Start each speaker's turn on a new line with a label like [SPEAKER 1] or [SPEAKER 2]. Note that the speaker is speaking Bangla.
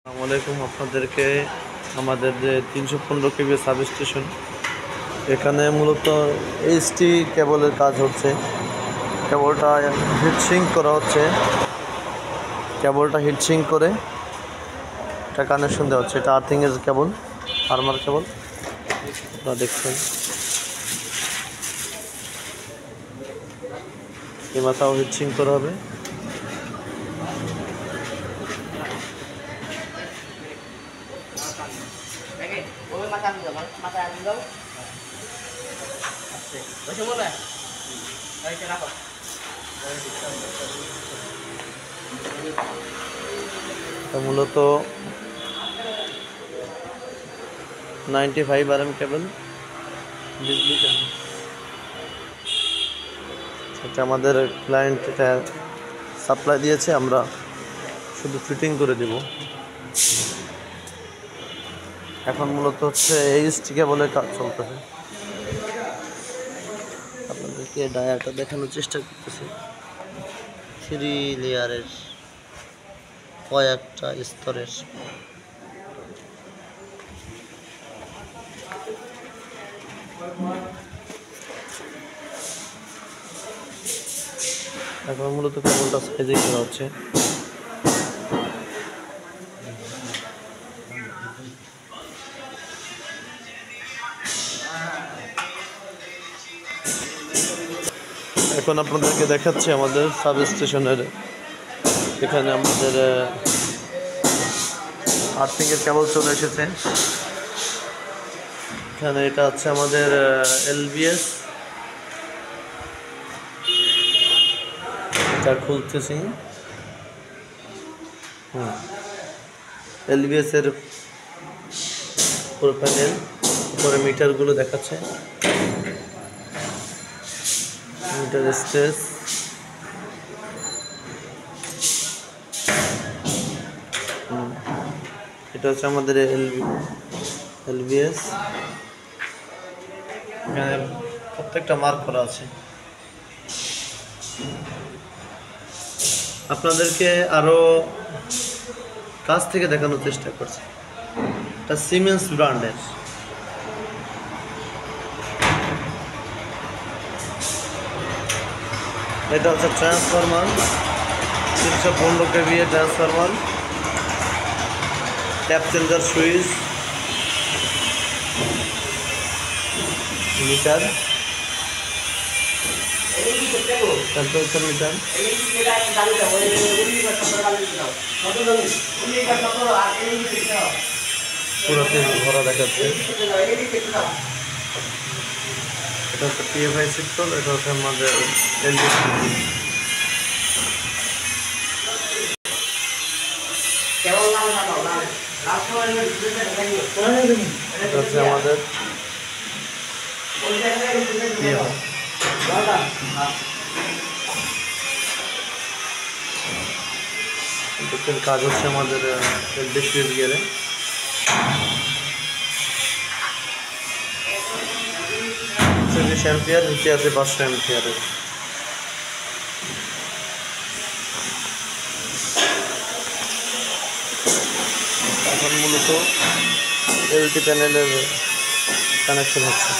[SPEAKER 1] আসসালামু আলাইকুম। আপনাদেরকে আমাদের যে 315 কেবি সাব স্টেশন, এখানে মূলত এইচটি কেবলের কাজ হচ্ছে। কেবলটা হিটসিঙ্ক করা হচ্ছে, কেবলটা হিটসিঙ্ক করে এটা কানেকশন দেওয়া হচ্ছে। এটা আর্থিংয়ের কেবল, ফার্মার কেবল আপনারা দেখছেন। এই মাথাও হিটসিঙ্ক করা হবে। মূলত 95 RM কেবল, বিজলি কেবল। এটা আমাদের ক্লায়েন্ট এটা সাপ্লাই দিয়েছে, আমরা শুধু ফিটিং করে দেব। এখন মূলত হচ্ছে এইচটি কেবলের কাজ চলতেছে। আপনাদেরকে ডায়াটা দেখানোর চেষ্টা করতেছি। 3 লেয়ারের কয়েকটা স্তরের এখন মূলত কেবলটা সাইজে করা হচ্ছে। এখন আপনাদেরকে দেখাচ্ছি আমাদের সাব স্টেশনের, এখানে আমাদের আর্থিংয়ের কেবল চলে এসেছে। এখানে এটা হচ্ছে আমাদের এলবিএস, এটা খুলতেছি। এলবিএস এর পুরো প্যানেল, উপরে মিটারগুলো দেখাচ্ছে, মিটার স্ট্রেস। এটা হচ্ছে আমাদের এলবিএস। এখানে প্রত্যেকটা মার্ক করা আছে। আপনাদেরকে আরো কাছ থেকে দেখানোর চেষ্টা করছি। এটা সিমেন্স ব্র্যান্ডের। এটা হচ্ছে transformer, 315 KV transformer, tap changer switch, meter, temperature meter. পুরো ভরা দেখাচ্ছে। এটা হচ্ছে পিএফআই সেক্টর, এটা হচ্ছে আমাদের এলডিসি। এটা হচ্ছে আমাদের কাজ হচ্ছে আমাদের এলডিসি গিয়ারে। অ্যাম্পিয়ার, নিচে আছে 500 অ্যাম্পিয়ারের। এখন মূলত এলটি প্যানেলের কানেকশন হচ্ছে।